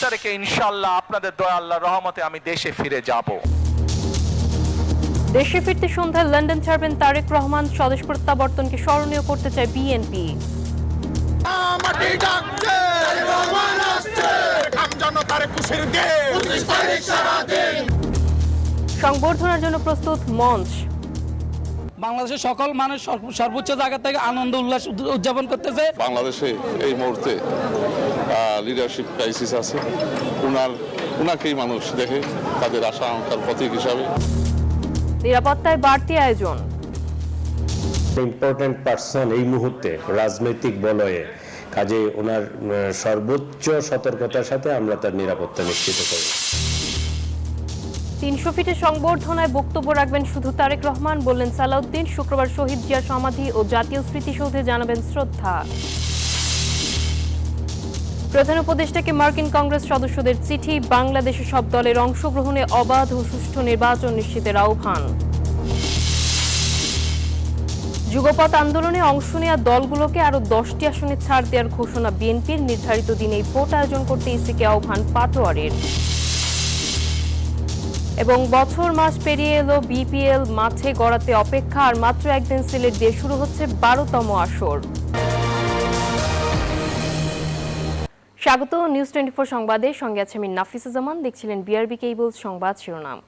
তারিখে ইনশাআল্লাহ আপনাদের দয়া আল্লাহর রহমতে আমি দেশে ফিরে যাব। দেশে ফিরতে সন্ধ্যায় লন্ডন ছাড়বেন তারেক রহমান। স্বদেশ প্রত্যাবর্তনকে স্মরণীয় করতে চায় বিএনপি। সংবর্ধনার জন্য প্রস্তুত মঞ্চ। বাংলাদেশের সকল মানুষ সর্বোচ্চ জায়গা থেকে আনন্দ উল্লাস উদযাপন করতেছে। বাংলাদেশে এই মুহূর্তে লিডারশিপ ক্রাইসিস আছে, উনাকেই মানুষ দেখে তাদের আশা আকাঙ্ক্ষার প্রতীক হিসাবে। নিরাপত্তায় বাড়তি আয়োজন। ইম্পর্টেন্ট পারসন এই মুহূর্তে রাজনৈতিক বলয়ে, কাজে ওনার সর্বোচ্চ সতর্কতার সাথে আমরা তার নিরাপত্তা নিশ্চিত করব। ৩০০ ফিটের সংবর্ধনায় বক্তব্য রাখবেন শুধু তারেক রহমান, বললেন সালাউদ্দিন। শুক্রবার শহীদ জিয়ার সমাধি ও জাতীয় স্মৃতিসৌধে জানাবেন শ্রদ্ধা। প্রধান উপদেষ্টাকে মার্কিন কংগ্রেস সদস্যদের চিঠি। বাংলাদেশের সব দলের অংশগ্রহণে অবাধ ও সুষ্ঠু নির্বাচন নিশ্চিতের আহ্বান। যুগপৎ আন্দোলনে অংশ নেওয়া দলগুলোকে আরো 10টি আসনে ছাড় দেওয়ার ঘোষণা বিএনপির। নির্ধারিত দিনেই ভোট আয়োজন করতে ইসিকে আহ্বান পাটোয়ারির। এবং বছর মাস পেরিয়ে এলো বিপিএল, মাঠে গড়াতে অপেক্ষা আর মাত্র একদিন সিলেট দিয়ে শুরু হচ্ছে 12তম আসর। স্বাগত নিউজ 24 সংবাদে, সঙ্গে আছে আমি নাফিসা জামান। দেখছিলেন বিআরবি কেবল সংবাদ শিরোনাম।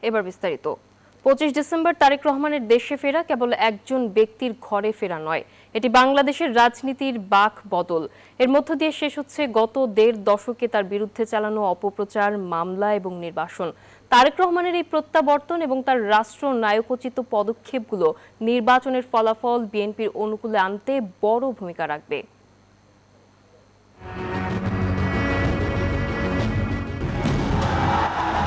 এবার বিস্তারিত। 25 ডিসেম্বর তারেক রহমানের দেশে ফেরা কেবল একজন ব্যক্তির ঘরে ফেরা নয়, এটি বাংলাদেশের রাজনীতির বাক বদল। এর মধ্য দিয়ে শেষ হচ্ছে গত 1.5 দশকে তার বিরুদ্ধে চালানো অপপ্রচার, মামলা এবং নির্বাসন। তারেক রহমানের এই প্রত্যাবর্তন এবং তার রাষ্ট্র নায়কোচিত পদক্ষেপগুলো নির্বাচনের ফলাফল বিএনপির অনুকূলে আনতে বড় ভূমিকা রাখবে।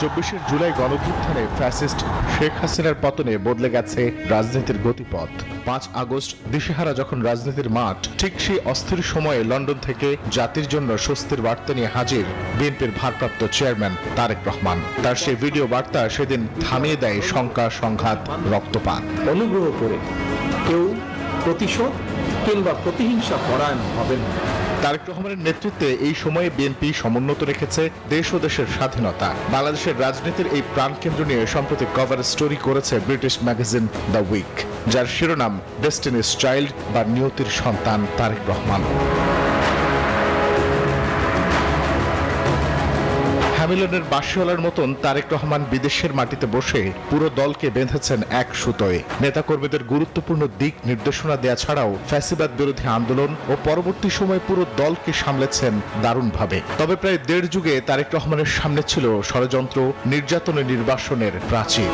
24 জুলাই গণঅভ্যুত্থানে ফ্যাসিস্ট শেখ হাসিনার পতনে বদলে গেছে রাজনীতির গতিপথ। 5 আগস্ট দিশেহারা যখন রাজনীতির মাঠ, ঠিক সেই অস্থির সময়ে লন্ডন থেকে জাতির জন্য স্বস্তির বার্তা নিয়ে হাজির বিএনপির ভারপ্রাপ্ত চেয়ারম্যান তারেক রহমান। তার সেই ভিডিও বার্তা সেদিন থামিয়ে দেয় শঙ্কা, সংঘাত, রক্তপাত। অনুগ্রহ করে কেউ প্রতিশোধ কিংবা প্রতিহিংসা পরায়ণ হবেন না। তারেক রহমানের নেতৃত্বে এই সময়ে বিএনপি সমুন্নত রেখেছে দেশ ও দেশের স্বাধীনতা। বাংলাদেশের রাজনীতির এই প্রাণকেন্দ্র নিয়ে সম্প্রতি কভার স্টোরি করেছে ব্রিটিশ ম্যাগাজিন দ্য উইক, যার শিরোনাম ডেস্টিনিস চাইল্ড বা নিয়তির সন্তান তারেক রহমান। হ্যামিলনের বাঁশিওয়ালার মতন তারেক রহমান বিদেশের মাটিতে বসে পুরো দলকে বেঁধেছেন এক সুতোয়। নেতাকর্মীদের গুরুত্বপূর্ণ দিক নির্দেশনা দেয়া ছাড়াও ফ্যাসিবাদ বিরোধী আন্দোলন ও পরবর্তী সময়ে পুরো দলকে সামলেছেন দারুণভাবে। তবে প্রায় 1.5 যুগে তারেক রহমানের সামনে ছিল ষড়যন্ত্র, নির্যাতন ও নির্বাসনের প্রাচীর।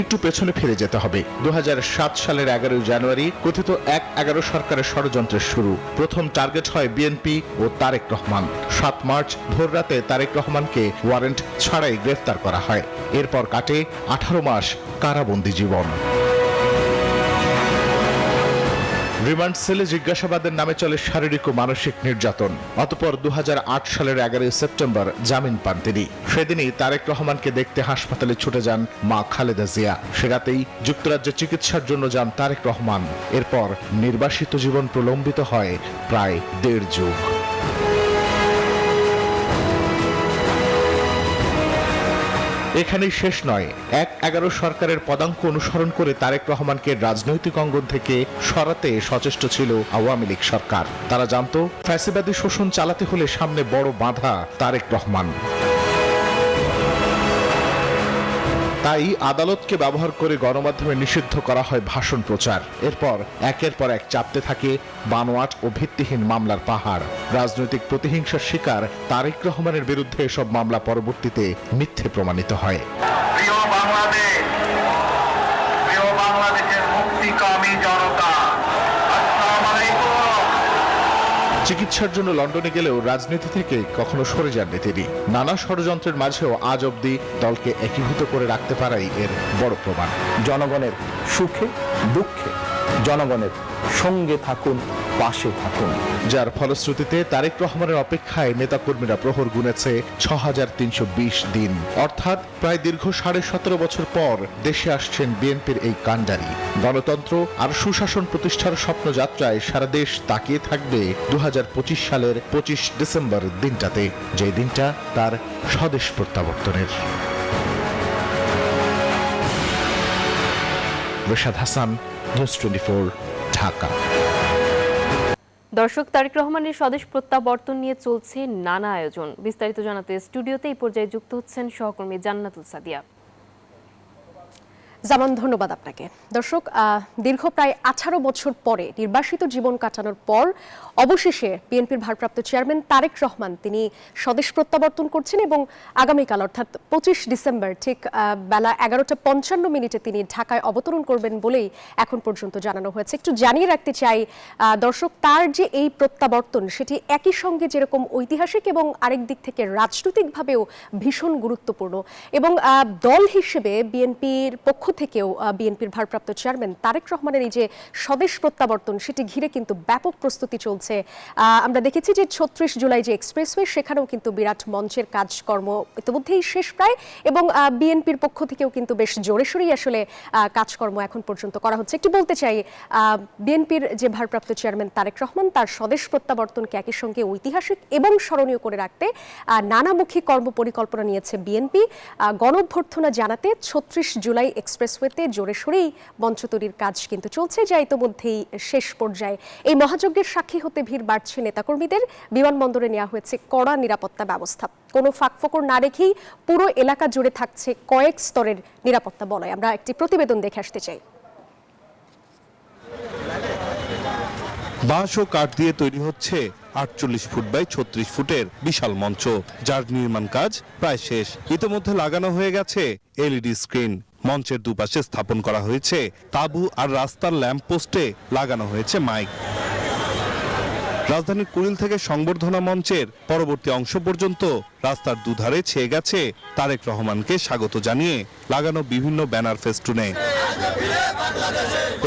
একটু পেছনে ফিরে যেতে হবে। 2007 সালের 11 জানুয়ারি কথিত 1-11 সরকারের ষড়যন্ত্রের শুরু। প্রথম টার্গেট হয় বিএনপি ও তারেক রহমান। 7 মার্চ ভোররাতে তারেক রহমানকে ওয়ারেন্ট ছাড়াই গ্রেফতার করা হয়। এরপর কাটে 18 মাস কারাবন্দী জীবন। রিমান্ড সেলে জিজ্ঞাসাবাদের নামে চলে শারীরিক ও মানসিক নির্যাতন। অতঃপর 2008 সালের 11 সেপ্টেম্বর জামিন পান তিনি। সেদিনই তারেক রহমানকে দেখতে হাসপাতালে ছুটে যান মা খালেদা জিয়া। সে রাতেই যুক্তরাজ্যে চিকিৎসার জন্য যান তারেক রহমান। এরপর নির্বাসিত জীবন প্রলম্বিত হয় প্রায় 1.5 যুগ। এখানেই শেষ নয়। 1-11 সরকারের পদাঙ্ক অনুসরণ করে তারেক রহমানকে রাজনৈতিক অঙ্গন থেকে সরাতে সচেষ্ট ছিল আওয়ামী লীগ সরকার। তারা জানতো ফ্যাসিবাদী শোষণ চালাতে হলে সামনে বড় বাধা তারেক রহমান। তাই আদালতকে ব্যবহার করে গণমাধ্যমে নিষিদ্ধ করা হয় ভাষণ প্রচার। এরপর একের পর এক চাপতে থাকে বানোয়াট ও ভিত্তিহীন মামলার পাহাড়। রাজনৈতিক প্রতিহিংসার শিকার তারেক রহমানের বিরুদ্ধে এসব মামলা পরবর্তীতে মিথ্যে প্রমাণিত হয়। প্রিয় বাংলাদেশ, প্রিয় বাংলাদেশের মুক্তিকামী জনতা, আসসালামু আলাইকুম। চিকিৎসার জন্য লন্ডনে গেলেও রাজনীতি থেকে কখনো সরে যাননি তিনি। নানা ষড়যন্ত্রের মাঝেও আজ অবধি দলকে একীভূত করে রাখতে পারাই এর বড় প্রমাণ। জনগণের সুখে দুঃখে জনগণের সঙ্গে থাকুন পাশে থাকুন। যার ফলশ্রুতিতে তারেক রহমানের অপেক্ষায় নেতাকর্মীরা প্রহর গুনেছে ৬,৩২০ দিন, অর্থাৎ প্রায় দীর্ঘ ১৭.৫ বছর পর দেশে আসছেন বিএনপির এই কাণ্ডারি। গণতন্ত্র আর সুশাসন প্রতিষ্ঠার স্বপ্নযাত্রায় সারা দেশ তাকিয়ে থাকবে ২০২৫ সালের ২৫ ডিসেম্বর দিনটাতে, যে দিনটা তার স্বদেশ প্রত্যাবর্তনের। রেশাদ হাসান, নিউজ 24, ঢাকা। দর্শক, তারেক রহমানের স্বদেশ প্রত্যাবর্তন নিয়ে চলছে নানা আয়োজন। বিস্তারিত জানাতে স্টুডিওতে এই পর্যায়ে যুক্ত হচ্ছেন সহকর্মী জান্নাতুল সাদিয়া। জামান, ধন্যবাদ আপনাকে। দর্শক, দীর্ঘ প্রায় 18 বছর পরে নির্বাসিত জীবন কাটানোর পর অবশেষে বিএনপির ভারপ্রাপ্ত চেয়ারম্যান তারেক রহমান তিনি স্বদেশ প্রত্যাবর্তন করছেন এবং আগামীকাল অর্থাৎ 25 ডিসেম্বর ঠিক বেলা 11:55 তিনি ঢাকায় অবতরণ করবেন বলেই এখন পর্যন্ত জানানো হয়েছে। একটু জানিয়ে রাখতে চাই দর্শক, তার যে এই প্রত্যাবর্তন সেটি একই সঙ্গে যেরকম ঐতিহাসিক এবং আরেক দিক থেকে রাজনৈতিকভাবেও ভীষণ গুরুত্বপূর্ণ এবং দল হিসেবে বিএনপির পক্ষ থেকেও বিএনপির ভারপ্রাপ্ত চেয়ারম্যান তারেক রহমানের এই যে স্বদেশ প্রত্যাবর্তন সেটি ঘিরে কিন্তু ব্যাপক প্রস্তুতি চলছে। আমরা দেখেছি যে ৩৬ জুলাই যে এক্সপ্রেসওয়ে সেখানেও কিন্তু বিরাট মঞ্চের কাজকর্ম ইতিমধ্যেই শেষ প্রায় এবং বিএনপির পক্ষ থেকেও কিন্তু বেশ জোরে সোরেই আসলে কাজকর্ম এখন পর্যন্ত করা হচ্ছে। একটু বলতে চাই, বিএনপির যে ভারপ্রাপ্ত চেয়ারম্যান তারেক রহমান তার স্বদেশ প্রত্যাবর্তনকে একই সঙ্গে ঐতিহাসিক এবং স্মরণীয় করে রাখতে নানামুখী কর্মপরিকল্পনা নিয়েছে বিএনপি। গণঅভ্যর্থনা জানাতে ৩৬ জুলাই এক্সপ্রেসওয়েতে জোরে সোরেই মঞ্চ তৈরির কাজ কিন্তু চলছে, যা ইতিমধ্যেই শেষ পর্যায়ে। এই মহাযজ্ঞের সাক্ষী হতে ভিড় বাড়ছে নেতাকর্মীদের। বিমানবন্দরে নেওয়া হয়েছে কড়া নিরাপত্তা ব্যবস্থা। কোনো ফাঁকফোকর না রেখেই পুরো এলাকা জুড়ে থাকছে কয়েক স্তরের নিরাপত্তা বলয়। আমরা একটি প্রতিবেদন দেখে আসতে চাই। বাঁশ ও কাঠ দিয়ে তৈরি হচ্ছে ৪৮ ফুট বাই ৩৬ ফুটের বিশাল মঞ্চ, যার নির্মাণ কাজ প্রায় শেষ। ইতিমধ্যে লাগানো হয়ে গেছে এলইডি স্ক্রিন। মঞ্চের দুপাশে স্থাপন করা হয়েছে তাঁবু আর রাস্তার ল্যাম্প পোস্টে লাগানো হয়েছে মাইক। রাজধানীর কুড়িল থেকে সংবর্ধনা মঞ্চের পরবর্তী অংশ পর্যন্ত রাস্তার দুধারে ছেয়ে গেছে তারেক রহমানকে স্বাগত জানিয়ে লাগানো বিভিন্ন ব্যানার ফেস্টুনে।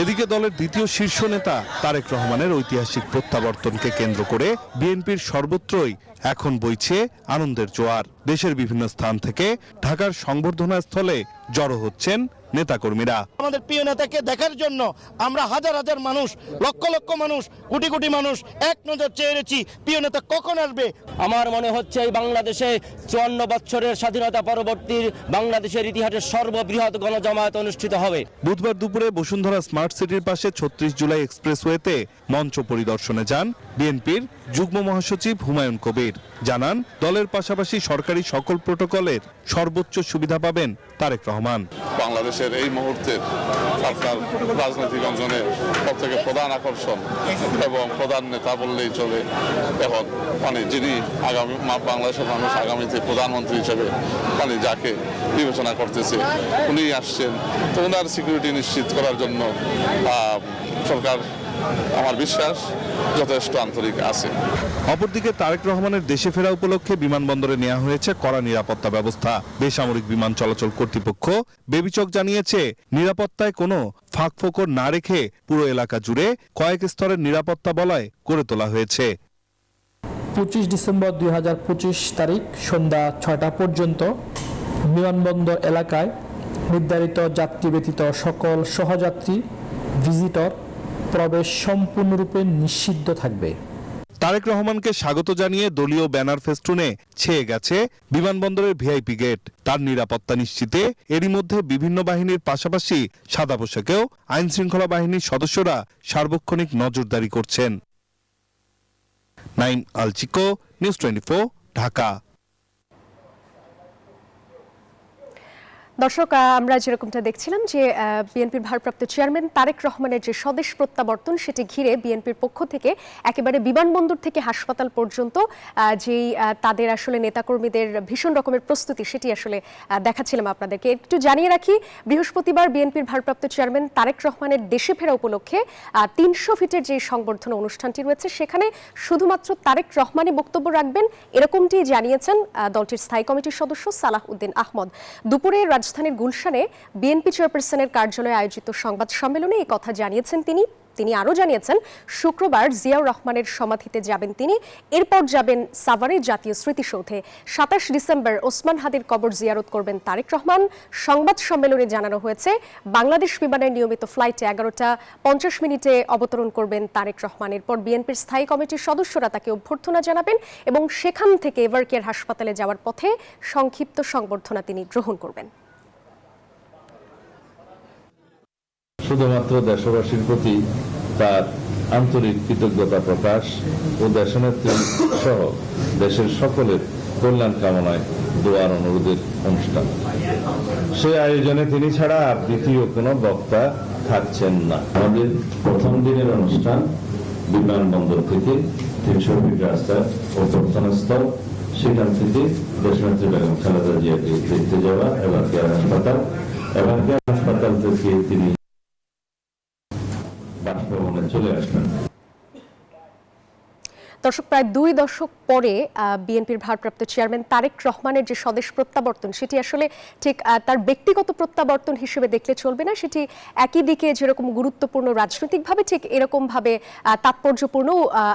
এদিকে দলের দ্বিতীয় শীর্ষ নেতা তারেক রহমানের ঐতিহাসিক প্রত্যাবর্তনকে কেন্দ্র করে বিএনপির সর্বত্রই এখন বইছে আনন্দের জোয়ার। দেশের বিভিন্ন স্থান থেকে ঢাকার সংবর্ধনা স্থলে জড়ো হচ্ছেন নেতাকর্মীরা। আমাদের প্রিয় নেতাকে দেখার জন্য আমরা হাজার হাজার মানুষ, লক্ষ লক্ষ মানুষ, কোটি কোটি মানুষ এক নজর চেয়ে রয়েছি প্রিয় নেতা কখন আসবে। আমার মনে হচ্ছে এই বাংলাদেশে ৫৪ বছরের স্বাধীনতা পরবর্তী বাংলাদেশের ইতিহাসের সর্ববৃহৎ গণজামায়াত অনুষ্ঠিত হবে। বুধবার দুপুরে বসুন্ধরা স্মার্ট সিটির পাশে ৩৬ জুলাই এক্সপ্রেসওয়েতে মঞ্চ পরিদর্শনে যান বিএনপির যুগ্ম মহাসচিব হুমায়ুন কবির। জানান, দলের পাশাপাশি সরকারি সকল প্রটোকলের সর্বোচ্চ সুবিধা পাবেন তারেক রহমান। বাংলাদেশের এই মুহূর্তের আপনার রাজনৈতিক অঙ্গনের সবথেকে প্রধান আকর্ষণ এবং প্রধান নেতা বললেই চলে এখন যিনি আগামী বাংলাদেশের মানুষ আগামীতে প্রধানমন্ত্রী হিসেবে যাকে বিবেচনা করতেছে উনি আসছেন। তো ওনার সিকিউরিটি নিশ্চিত করার জন্য সরকার, আমার বিশ্বাস, যথেষ্ট আন্তরিক আছে। অপরদিকে তারেক রহমানের দেশে ফেরা উপলক্ষে বিমানবন্দরে নেওয়া হয়েছে কড়া নিরাপত্তা ব্যবস্থা। বেসামরিক বিমান চলাচল কর্তৃপক্ষ বেবিচক জানিয়েছে, নিরাপত্তায় কোনো ফাঁকফোকর না রেখে পুরো এলাকা জুড়ে কয়েক স্তরের নিরাপত্তা বলয় গড়ে তোলা হয়েছে। 25 ডিসেম্বর 2025 তারিখ সন্ধ্যা 6টা পর্যন্ত বিমানবন্দর এলাকায় নির্ধারিত যাত্রী ব্যতীত সকল সহযাত্রী ভিজিটর প্রবেশ সম্পূর্ণরূপে নিষিদ্ধ থাকবে। তারেক রহমানকে স্বাগত জানিয়ে দলীয় ব্যানার ফেস্টুনে ছেয়ে গেছে বিমানবন্দরের ভিআইপি গেট। তার নিরাপত্তা নিশ্চিতে এরই মধ্যে বিভিন্ন বাহিনীর পাশাপাশি সাদা পোশাকেও আইন শৃঙ্খলা বাহিনীর সদস্যরা সার্বক্ষণিক নজরদারি করছেন। নাইম আল চিকো, নিউজ 24, ঢাকা। দর্শক, আমরা যেরকমটা দেখছিলাম যে বিএনপির ভারপ্রাপ্ত চেয়ারম্যান তারেক রহমানের যে স্বদেশ প্রত্যাবর্তন সেটি ঘিরে বিএনপির পক্ষ থেকে একেবারে বিমানবন্দর থেকে হাসপাতাল পর্যন্ত যেই তাদের আসলে নেতাকর্মীদের ভীষণ রকমের প্রস্তুতি সেটি আসলে দেখাচ্ছিলাম আপনাদেরকে। একটু জানিয়ে রাখি, বৃহস্পতিবার বিএনপির ভারপ্রাপ্ত চেয়ারম্যান তারেক রহমানের দেশে ফেরা উপলক্ষে ৩০০ ফিটের যে সংবর্ধনা অনুষ্ঠানটি রয়েছে সেখানে শুধুমাত্র তারেক রহমানই বক্তব্য রাখবেন, এরকমটি জানিয়েছেন দলটির স্থায়ী কমিটির সদস্য সালাহ উদ্দিন আহমদ। দুপুরে রাজধানীর গুলশানে বিএনপি চেয়ারপারসনের কার্যালয়ে আয়োজিত সংবাদ সম্মেলনে এই কথা জানিয়েছেন তিনি। তিনি আরও জানিয়েছেন শুক্রবার জিয়াউর রহমানের সমাধিতে যাবেন তিনি, এরপর যাবেন সাভারের জাতীয় স্মৃতিসৌধে। ২৭ ডিসেম্বর ওসমান হাদির কবর জিয়ারত করবেন তারেক রহমান। সংবাদ সম্মেলনে জানানো হয়েছে বাংলাদেশ বিমানের নিয়মিত ফ্লাইটে 11:50 অবতরণ করবেন তারেক রহমান। এরপর বিএনপির স্থায়ী কমিটির সদস্যরা তাকে অভ্যর্থনা জানাবেন এবং সেখান থেকে এভারকেয়ার হাসপাতালে যাওয়ার পথে সংক্ষিপ্ত সংবর্ধনা তিনি গ্রহণ করবেন। শুধুমাত্র দেশবাসীর প্রতি তার আন্তরিক কৃতজ্ঞতা প্রকাশ ও দেশনেত্রী সহ দেশের সকলের কল্যাণ কামনায় দোয়ার অনুরোধের অনুষ্ঠান। সে আয়োজনে তিনি ছাড়া আর দ্বিতীয় কোনো বক্তা থাকছেন না। আমাদের প্রথম দিনের অনুষ্ঠান বিমানবন্দর থেকে ৩০০ ফিট রাস্তার অভ্যর্থনাস্থল, সেখান থেকে দেশনেত্রী বেগম খালেদা জিয়াকে দেখতে যাওয়া এভারকেয়ার হাসপাতাল থেকে তিনি বাসভবনে চলে আসবেন। দর্শক, প্রায় 2 দশক পরে বিএনপির ভারপ্রাপ্ত চেয়ারম্যান তারেক রহমানের যে স্বদেশ প্রত্যাবর্তন, সেটি আসলে ঠিক তার ব্যক্তিগত প্রত্যাবর্তন হিসেবে দেখলে চলবে না। সেটি একই দিকে যেরকম গুরুত্বপূর্ণ রাজনৈতিকভাবে, ঠিক এরকমভাবে তাৎপর্যপূর্ণ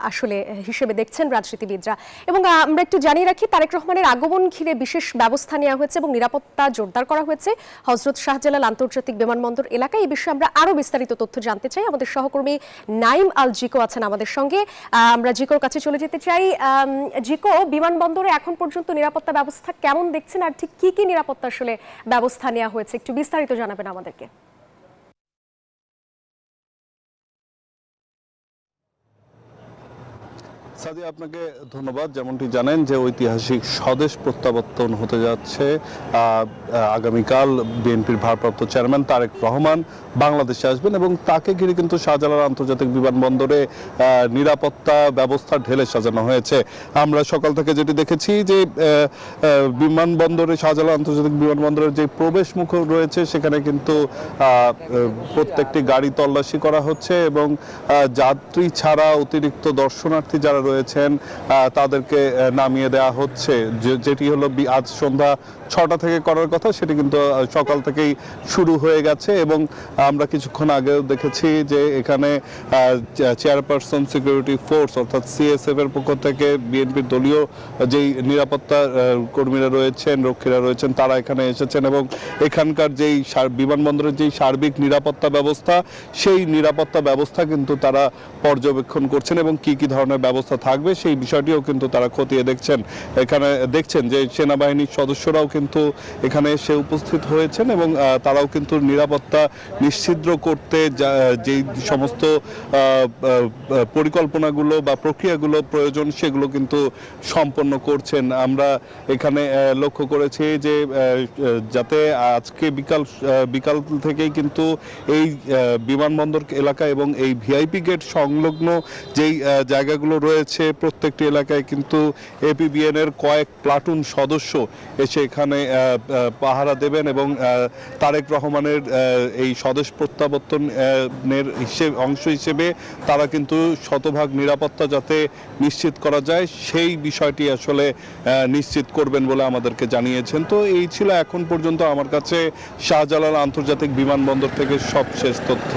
আসলে হিসেবে দেখছেন রাজনীতিবিদরা। এবং আমরা একটু জানিয়ে রাখি, তারেক রহমানের আগমন ঘিরে বিশেষ ব্যবস্থা নেওয়া হয়েছে এবং নিরাপত্তা জোরদার করা হয়েছে হযরত শাহজালাল আন্তর্জাতিক বিমানবন্দর এলাকায়। এই বিষয়ে আমরা আরও বিস্তারিত তথ্য জানতে চাই। আমাদের সহকর্মী নাইম আল জিকো আছেন আমাদের সঙ্গে। আমরা জিকোর কাছে চলে যেতে চাই। জিকো, বিমানবন্দরে এখন পর্যন্ত নিরাপত্তা ব্যবস্থা কেমন দেখছেন, আর ঠিক কি কি নিরাপত্তা আসলে ব্যবস্থা নেওয়া হয়েছে, একটু বিস্তারিত জানাবেন আমাদেরকে। সাদিয়া, আপনাকে ধন্যবাদ। যেমনটি জানেন যে ঐতিহাসিক স্বদেশ প্রত্যাবর্তন হতে যাচ্ছে। আগামীকাল বিএনপির ভারপ্রাপ্ত চেয়ারম্যান তারেক রহমান বাংলাদেশে আসবেন এবং তাকে ঘিরে কিন্তু শাহজালাল আন্তর্জাতিক বিমানবন্দরে নিরাপত্তা ব্যবস্থা ঢেলে সাজানো হয়েছে। আমরা সকাল থেকে যেটি দেখেছি যে বিমানবন্দরে, শাহজালাল আন্তর্জাতিক বিমানবন্দরের যে প্রবেশ মুখ রয়েছে সেখানে কিন্তু প্রত্যেকটি গাড়ি তল্লাশি করা হচ্ছে এবং যাত্রী ছাড়া অতিরিক্ত দর্শনার্থী যারা রয়েছেন তাদেরকে নামিয়ে দেওয়া হচ্ছে। যেটি হলো আজ সন্ধ্যা 6টা থেকে করার কথা, সেটি কিন্তু সকাল থেকেই শুরু হয়ে গেছে। এবং আমরা কিছুক্ষণ আগেও দেখেছি যে এখানে চেয়ারপারসন সিকিউরিটি ফোর্স অর্থাৎ সিএসএফ এর পক্ষ থেকে বিএনপির দলীয় যেই নিরাপত্তা কর্মীরা রয়েছেন, রক্ষীরা রয়েছেন, তারা এখানে এসেছেন এবং এখানকার যেই বিমানবন্দরের যেই সার্বিক নিরাপত্তা ব্যবস্থা, সেই নিরাপত্তা ব্যবস্থা কিন্তু তারা পর্যবেক্ষণ করছেন এবং কি কি ধরনের ব্যবস্থা থাকবে সেই বিষয়টিও কিন্তু তারা খতিয়ে দেখছেন। এখানে দেখছেন যে সেনাবাহিনীর সদস্যরাও কিন্তু এখানে এসে উপস্থিত হয়েছেন এবং তারাও কিন্তু নিরাপত্তা নিশ্চিত করতে যেই সমস্ত পরিকল্পনাগুলো বা প্রক্রিয়াগুলো প্রয়োজন সেগুলো কিন্তু সম্পন্ন করছেন। আমরা এখানে লক্ষ্য করেছি যে যাতে আজকে বিকাল থেকেই কিন্তু এই বিমানবন্দর এলাকা এবং এই ভিআইপি গেট সংলগ্ন যেই জায়গাগুলো রয়েছে প্রত্যেকটি এলাকায় কিন্তু এপিবিএন এর কয়েক প্লাটুন সদস্য এসে এখানে পাহারা দেবেন এবং তারেক রহমানের এই স্বদেশ প্রত্যাবর্তনের অংশ হিসেবে তারা কিন্তু শতভাগ নিরাপত্তা যাতে নিশ্চিত করা যায় সেই বিষয়টি আসলে নিশ্চিত করবেন বলে আমাদেরকে জানিয়েছেন। তো এই ছিল এখন পর্যন্ত আমার কাছে শাহজালাল আন্তর্জাতিক বিমানবন্দর থেকে সবশেষ তথ্য।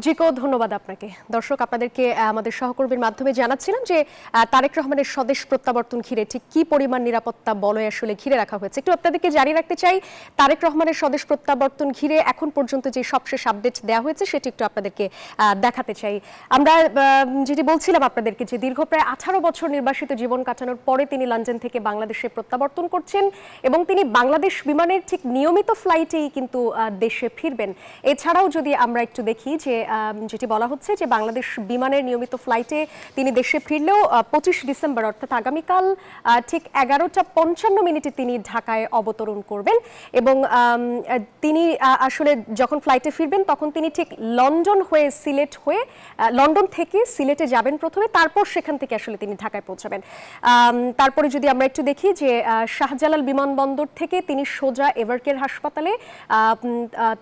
জিকো, ধন্যবাদ আপনাকে। দর্শক, আপনাদেরকে আমাদের সহকর্মীর মাধ্যমে জানাচ্ছিলাম যে তারেক রহমানের স্বদেশ প্রত্যাবর্তন ঘিরে ঠিক কি পরিমাণ নিরাপত্তা বলয় আসলে ঘিরে রাখা হয়েছে একটু আপনাদেরকে জানিয়ে রাখতে চাই। তারেক রহমানের স্বদেশ প্রত্যাবর্তন ঘিরে এখন পর্যন্ত যে সবশেষ আপডেট দেওয়া হয়েছে সেটি একটু আপনাদেরকে দেখাতে চাই। আমরা যেটি বলছিলাম আপনাদেরকে যে দীর্ঘ প্রায় 18 বছর নির্বাসিত জীবন কাটানোর পরে তিনি লন্ডন থেকে বাংলাদেশে প্রত্যাবর্তন করছেন এবং তিনি বাংলাদেশ বিমানের ঠিক নিয়মিত ফ্লাইটেই কিন্তু দেশে ফিরবেন। এছাড়াও যদি আমরা একটু দেখি যে যেটি বলা হচ্ছে যে বাংলাদেশ বিমানের নিয়মিত ফ্লাইটে তিনি দেশে ফিরলেও 25 ডিসেম্বর অর্থাৎ আগামীকাল ঠিক 11:55 তিনি ঢাকায় অবতরণ করবেন এবং তিনি আসলে যখন ফ্লাইটে ফিরবেন তখন তিনি ঠিক লন্ডন থেকে সিলেটে যাবেন প্রথমে, তারপর সেখান থেকে আসলে তিনি ঢাকায় পৌঁছাবেন। তারপরে যদি আমরা একটু দেখি যে শাহজালাল বিমানবন্দর থেকে তিনি সোজা এভারকেয়ার হাসপাতালে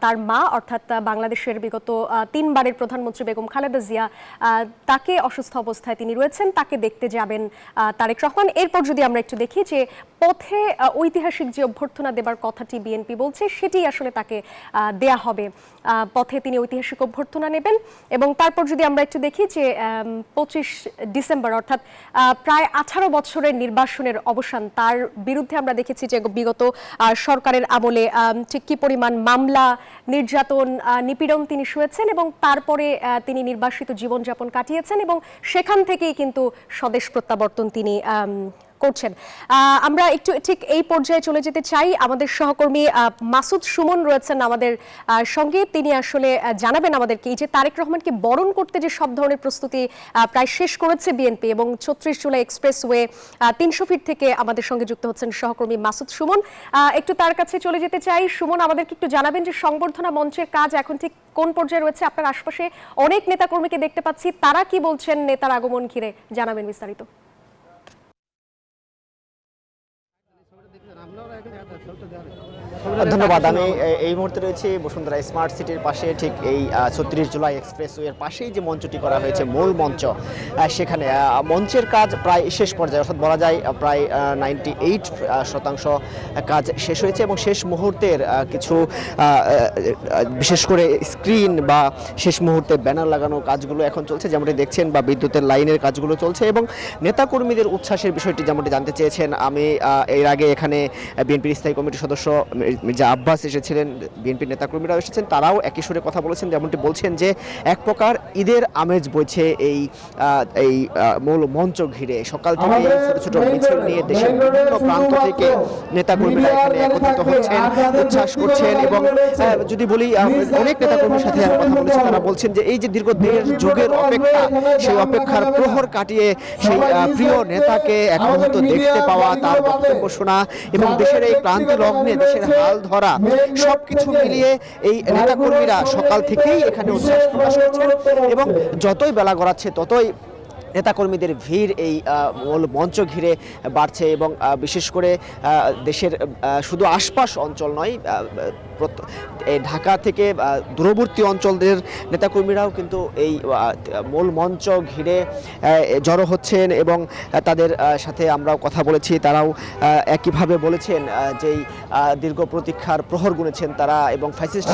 তার মা অর্থাৎ বাংলাদেশের বিগত 3বার সাবেক প্রধানমন্ত্রী বেগম খালেদা জিয়া তাকে অসুস্থ অবস্থায় তিনি রয়েছেন, তাকে দেখতে যাবেন তারেক রহমান। এরপর যদি আমরা একটু দেখি যে পথে ঐতিহাসিক যে অভ্যর্থনা দেবার কথাটি বিএনপি বলছে সেটি আসলে তাকে দেয়া হবে। পথে তিনি ঐতিহাসিক অভ্যর্থনা নেবেন এবং তারপর যদি আমরা একটু দেখি যে 25 ডিসেম্বর অর্থাৎ প্রায় 18 বছরের নির্বাসনের অবসান, তার বিরুদ্ধে আমরা দেখেছি যে বিগত সরকারের আমলে ঠিক কি পরিমাণ মামলা, নির্যাতন, নিপীড়ন তিনি সয়েছেন এবং তারপরে তিনি নির্বাসিত জীবনযাপন কাটিয়েছেন এবং সেখান থেকেই কিন্তু স্বদেশ প্রত্যাবর্তন তিনি করছেন। আমরা একটু ঠিক এই পর্যায়ে চলে যেতে চাই। আমাদের সহকর্মী মাসুদ সুমন রয়েছেন আমাদের সঙ্গে, তিনি আসলে জানাবেন আমাদেরকে এই যে তারেক রহমানকে বরণ করতে যে সব ধরনের প্রস্তুতি প্রায় শেষ করেছে বিএনপি এবং 36 জুলাই এক্সপ্রেসওয়ে 300 ফিট থেকে আমাদের সঙ্গে যুক্ত হচ্ছেন সহকর্মী মাসুদ সুমন। একটু তার কাছে চলে যেতে চাই। সুমন, আমাদেরকে একটু জানাবেন যে সংবর্ধনা মঞ্চের কাজ এখন ঠিক কোন পর্যায়ে রয়েছে? আপনার আশপাশে অনেক নেতাকর্মীকে দেখতে পাচ্ছি, তারা কি বলছেন নেতার আগমন ঘিরে, জানাবেন বিস্তারিত। ধন্যবাদ। আমি এই মুহূর্তে রয়েছি বসুন্ধরা স্মার্ট সিটির পাশে, ঠিক এই 36 জুলাই এক্সপ্রেসওয়ের পাশেই যে মঞ্চটি করা হয়েছে মূল মঞ্চ, সেখানে মঞ্চের কাজ প্রায় শেষ পর্যায়ে, অর্থাৎ বলা যায় প্রায় 98% কাজ শেষ হয়েছে এবং শেষ মুহূর্তের কিছু বিশেষ করে স্ক্রিন বা শেষ মুহূর্তে ব্যানার লাগানো কাজগুলো এখন চলছে, যেমনটি দেখছেন, বা বিদ্যুতের লাইনের কাজগুলো চলছে এবং নেতাকর্মীদের উচ্ছ্বাসের বিষয়টি যেমনটি জানতে চেয়েছেন। আমি এর আগে এখানে বিএনপির স্থায়ী কমিটির সদস্য মির্জা আব্বাস এসেছিলেন, বিএনপির নেতাকর্মীরাও এসেছেন, তারাও একই সুরে কথা বলেছেন, যেমনটি বলছেন যে এক প্রকার ঈদের আমেজ বইছে এই মূল মঞ্চ ঘিরে। সকাল থেকে ছোট ছোট মিছিল নিয়ে দেশের বিভিন্ন প্রান্ত থেকে নেতাকর্মীরা এখানে একত্রিত হচ্ছেন, উচ্ছ্বাস করছেন এবং যদি বলি অনেক নেতাকর্মীর সাথে আমি কথা বলেছি, তারা বলছেন যে এই যে দীর্ঘ দেড় যুগের অপেক্ষা, সেই অপেক্ষার প্রহর কাটিয়ে সেই প্রিয় নেতাকে এখন তো দেখতে পাওয়া, তার বক্তব্য শোনা এবং দেশের এই ক্রান্তি লগ্নে দেশের হাল ধরা সবকিছু মিলিয়ে এই নেতাকর্মীরা সকাল থেকেই এখানে উচ্ছ্বাস প্রকাশ করছেন এবং যতই বেলা গড়াচ্ছে ততই নেতাকর্মীদের ভিড় এই মূল মঞ্চ ঘিরে বাড়ছে এবং বিশেষ করে দেশের শুধু আশপাশ অঞ্চল নয়, ঢাকা থেকে দূরবর্তী অঞ্চলের নেতাকর্মীরাও কিন্তু এই মূল মঞ্চ ঘিরে জড়ো হচ্ছেন এবং তাদের সাথে আমরাও কথা বলেছি, তারাও একইভাবে বলেছেন যেই দীর্ঘ প্রতীক্ষার প্রহর গুনেছেন তারা এবং ফ্যাসিস্ট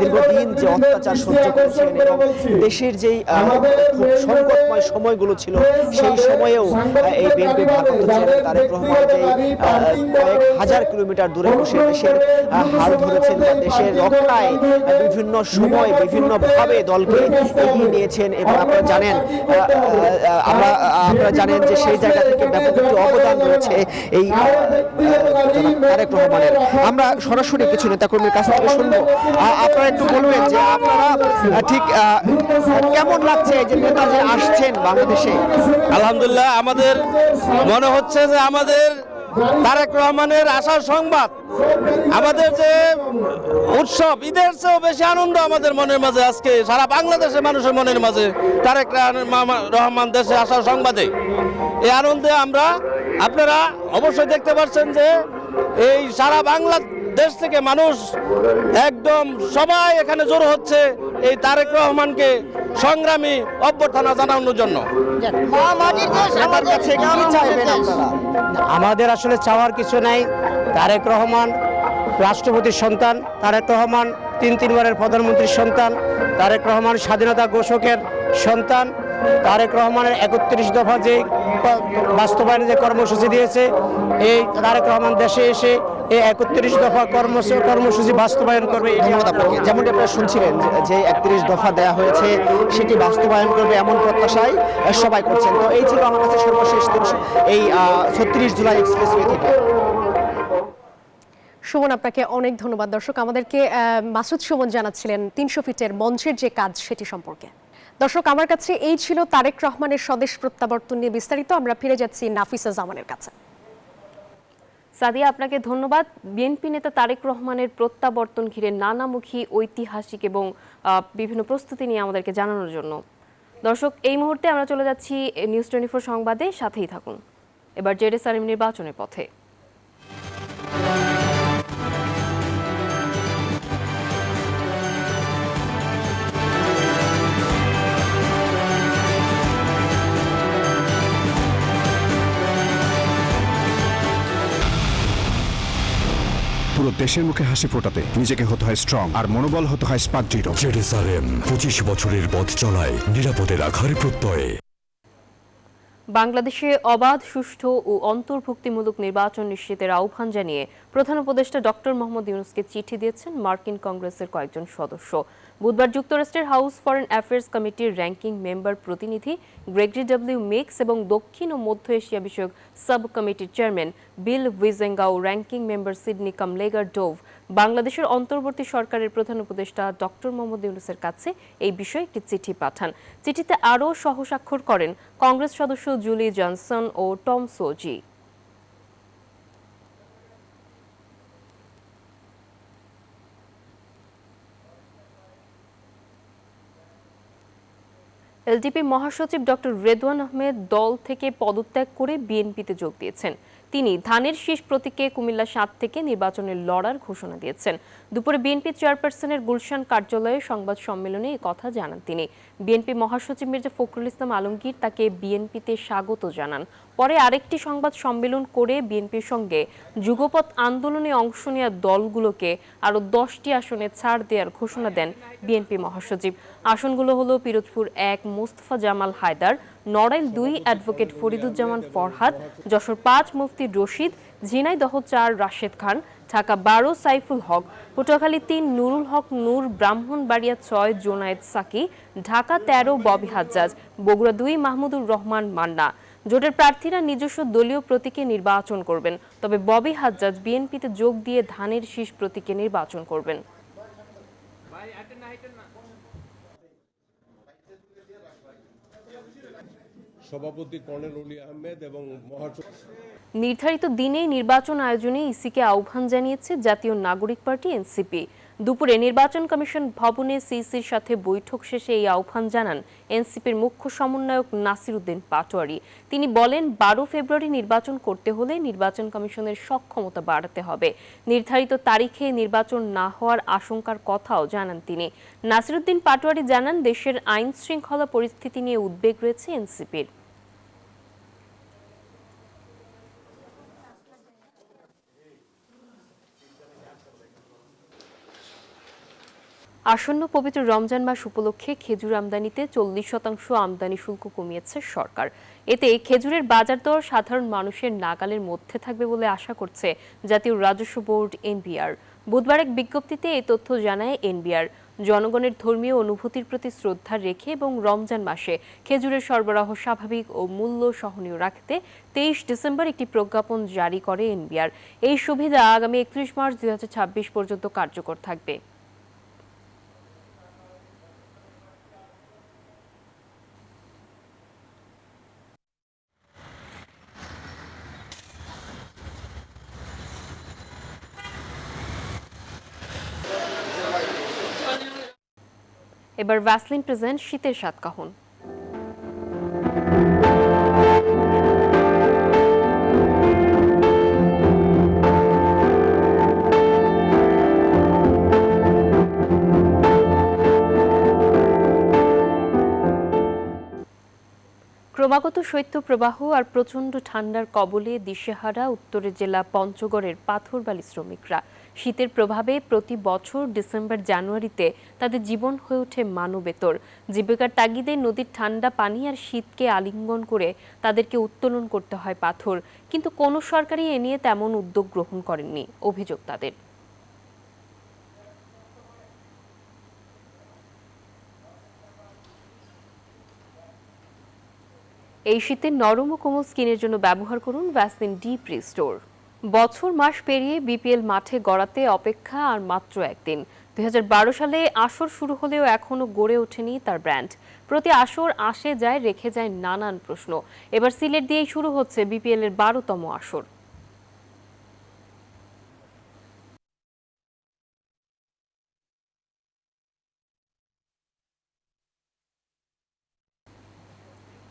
দীর্ঘদিন যে অত্যাচার সহ্য করেছেন এবং দেশের যেই খুব সংকটময় সময়গুলো ছিল সেই সময়েও এই বিএনপি ভারপ্রাপ্ত চেয়ারম্যান তারেক রহমান যেই কয়েক হাজার কিলোমিটার দূরে বসে দেশের হাল ধরেছেন বা দেশের রক্ষায় বিভিন্ন সময় বিভিন্নভাবে দলকে এগিয়ে নিয়েছেন এবং আপনারা জানেন যে সেই জায়গা থেকে ব্যাপক একটি অবদান রয়েছে এই তারেক রহমানের। আমরা সরাসরি কিছু নেতাকর্মীর কাছ থেকে শুনবো, আপনারা একটু বলবেন যে আপনারা ঠিক কেমন লাগছে যে নেতা যে আসছেন বাংলাদেশে? আলহামদুলিল্লাহ, আমাদের মনে হচ্ছে যে আমাদের তারেক রহমানের আসার সংবাদ, আমাদের যে উৎসব, ঈদের চেয়েও বেশি আনন্দ আমাদের মনের মাঝে আজকে সারা বাংলাদেশের মানুষের মনের মাঝে তারেক রহমান দেশে আসার সংবাদে। এই আনন্দে আপনারা অবশ্যই দেখতে পাচ্ছেন যে এই সারা বাংলাদেশ থেকে মানুষ একদম সবাই এখানে জড়ো হচ্ছে এই তারেক রহমানকে সংগ্রামী অভ্যর্থনা জানানোর জন্য। আমাদের আসলে চাওয়ার কিছু নাই। তারেক রহমান রাষ্ট্রপতির সন্তান, তারেক রহমান তিনবারের প্রধানমন্ত্রীর সন্তান, তারেক রহমান স্বাধীনতা ঘোষকের সন্তান, তারেক রহমানের 31 দফা যে বাস্তবায়নে যে কর্মসূচি দিয়েছে, এই তারেক রহমান দেশে এসে এই 31 দফা কর্মসূচি বাস্তবায়ন করবে। ধন্যবাদ আপনাকে। যেমনটি আপনারা শুনছিলেন যে 31 দফা দেওয়া হয়েছে সেটি বাস্তবায়ন করবে এমন প্রত্যাশায় সবাই করছেন। তো এই ছিল আমার কাছে সর্বশেষ এই 36 জুলাই এক্সপ্রেসওয়ে থেকে। সুমন, আপনাকে অনেক ধন্যবাদ। দর্শক, আমাদেরকে মাসুদ সুমন জানাচ্ছিলেন 300 ফিটের মঞ্চের যে কাজ সেটি সম্পর্কে। দর্শক, আমার কাছে এই ছিল তারেক রহমানের স্বদেশ প্রত্যাবর্তন নিয়ে বিস্তারিত। আমরা ফিরে যাচ্ছি নাফিসা জামানের কাছে। সাদিয়া, আপনাকে ধন্যবাদ। বিএনপি নেতা তারেক রহমানের প্রত্যাবর্তন ঘিরে নানামুখী ঐতিহাসিক এবং বিভিন্ন প্রস্তুতি নিয়ে আমাদেরকে জানানোর জন্য। দর্শক, এই মুহূর্তে আমরা চলে যাচ্ছি নিউজ 24 সংবাদে, সাথেই থাকুন। এবার জেরুজালেম নির্বাচনের পথে। দেশের মুখে হাসি ফোটাতে নিজেকে হতে হয় স্ট্রং আর মনোবল হতে হয় স্পার্ক জিরো। জেরুসালেম 25 বছরের পথ চলায় নিরাপদে রাখার প্রত্যয়ে। বাংলাদেশে অবাধ, সুষ্ঠু ও অন্তর্ভুক্তিমূলক নির্বাচন নিশ্চিতের আহ্বান জানিয়ে প্রধান উপদেষ্টা ডক্টর মোহাম্মদ ইউনূসকে চিঠি দিয়েছেন মার্কিন কংগ্রেসের কয়েকজন সদস্য। বুধবার যুক্তরাষ্ট্রের হাউস ফরেন অ্যাফেয়ার্স কমিটির র্যাঙ্কিং মেম্বার প্রতিনিধি গ্রেগরি ডব্লিউ মিক্স এবং দক্ষিণ ও মধ্য এশিয়া বিষয়ক সাব কমিটির চেয়ারম্যান বিল উইজেঙ্গাও র্যাঙ্কিং মেম্বার সিডনি কামলেগার ডোভ বাংলাদেশের অন্তর্বর্তী সরকারের প্রধান উপদেষ্টা ডক্টর মোহাম্মদ ইউনূসের কাছে এই বিষয়ে একটি চিঠি পাঠান। চিঠিতে আরও সহস্বাক্ষর করেন কংগ্রেস সদস্য জুলি জনসন ও টম সোজি। এলডিপি মহাসচিব ডক্টর রেদওয়ান আহমেদ দল থেকে পদত্যাগ করে বিএনপিতে যোগ দিয়েছেন। তিনি ধানের শীষ প্রতীকে কুমিল্লা ৭ থেকে নির্বাচনে লড়ার ঘোষণা দিয়েছেন। দুপুরে বিএনপি চেয়ারপারসনের গুলশান কার্যালয়ে সংবাদ সম্মেলনে এই কথা জানান তিনি। বিএনপি মহাসচিব মির্জা ফখরুল ইসলাম আলমগীর তাকে বিএনপিতে স্বাগত জানান। পরে আরেকটি সংবাদ সম্মেলন করে বিএনপির সঙ্গে যুগপৎ আন্দোলনে অংশ নেওয়া দলগুলোকে আরও 10টি আসনে ছাড় দেওয়ার ঘোষণা দেন বিএনপি মহাসচিব। আসনগুলো হলো পিরোজপুর 1 মোস্তফা জামাল হায়দার, নড়াইল 2 অ্যাডভোকেট ফরিদুজ্জামান ফরহাদ, যশোর 5 মুফতি রশিদ, ঝিনাইদহ 4 রাশেদ খান, ঢাকা 12 সাইফুল হক, পটুয়াখালী 3 নুরুল হক নূর, ব্রাহ্মণবাড়িয়া 6 জোনায়েদ সাকি, ঢাকা 13 ববি হাজ্জাজ, বগুড়া 2 মাহমুদুর রহমান মান্না। জোটের প্রার্থীরা নিজস্ব দলীয় প্রতীকে নির্বাচন করবেন, তবে ববি হাজ্জাজ বিএনপিতে যোগ দিয়ে ধানের শীষ প্রতীকে নির্বাচন করবেন। সভাপতি কর্নেল অলি আহমেদ এবং নির্ধারিত দিনেই নির্বাচন আয়োজনে ইসিকে আহ্বান জানিয়েছে জাতীয় নাগরিক পার্টি এনসিপি। দুপুরে নির্বাচন কমিশন ভবনে সিইসির সাথে বৈঠক শেষে এই আহ্বান জানান এনসিপির মুখ্য সমন্বয়ক নাসির উদ্দিন পাটোয়ারি। তিনি বলেন, 12 ফেব্রুয়ারি নির্বাচন করতে হলে নির্বাচন কমিশনের সক্ষমতা বাড়াতে হবে। নির্ধারিত তারিখে নির্বাচন না হওয়ার আশঙ্কার কথাও জানান তিনি। নাসির উদ্দিন পাটোয়ারি জানান, দেশের আইন শৃঙ্খলা পরিস্থিতি নিয়ে উদ্বেগ রয়েছে এনসিপির। আসন্ন পবিত্র রমজান মাস উপলক্ষে খেজুর আমদানিতে 40% আমদানি শুল্ক কমিয়েছে সরকার। এতে খেজুরের বাজার দর সাধারণ মানুষের নাগালের মধ্যে থাকবে বলে আশা করছে জাতীয় রাজস্ব বোর্ড এনবিআর। বুধবার এক বিজ্ঞপ্তিতে এই তথ্য জানায় এনবিআর। জনগণের ধর্মীয় অনুভূতির প্রতি শ্রদ্ধা রেখে এবং রমজান মাসে খেজুরের সরবরাহ স্বাভাবিক ও মূল্য সহনীয় রাখতে 23 ডিসেম্বর একটি প্রজ্ঞাপন জারি করে এনবিআর। এই সুবিধা আগামী 31 মার্চ 2026 পর্যন্ত কার্যকর থাকবে। এবার ভ্যাসলিন প্রেজেন্ট শীতের সাতকাহন। ক্রমাগত শৈত্যপ্রবাহ আর প্রচণ্ড ঠান্ডার কবলে দিশেহারা উত্তরের জেলা পঞ্চগড়ের পাথরবালি শ্রমিকরা। শীতের প্রভাবে প্রতি বছর ডিসেম্বর জানুয়ারিতে তাদের জীবন হয়ে ওঠে মানবেতর। জীবিকার তাগিদে নদীর ঠান্ডা পানি আর শীতকে আলিঙ্গন করে তাদেরকে উত্তোলন করতে হয় পাথর, কিন্তু কোনো সরকারই এ নিয়ে তেমন উদ্যোগ গ্রহণ করেননি, অভিযোগ তাদের। এই শীতে নরম ও কোমল স্কিনের জন্য ব্যবহার করুন ভ্যাসলিন ডিপ রিস্টোর। বছর মাস পেরিয়ে বিপিএল মাঠে গড়াতে অপেক্ষা আর মাত্র একদিন। 2012 সালে আসর শুরু হলেও এখনো গড়ে ওঠেনি তার ব্র্যান্ড। প্রতি আসর আসে যায় রেখে যায় নানান প্রশ্ন। এবার সিলেট দিয়েই শুরু হচ্ছে বিপিএল এর 12তম আসর।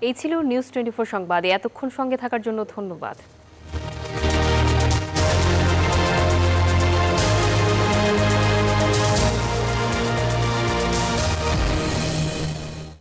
এই ছিল নিউজ 24 সংবাদে। এতক্ষণ সঙ্গে থাকার জন্য ধন্যবাদ।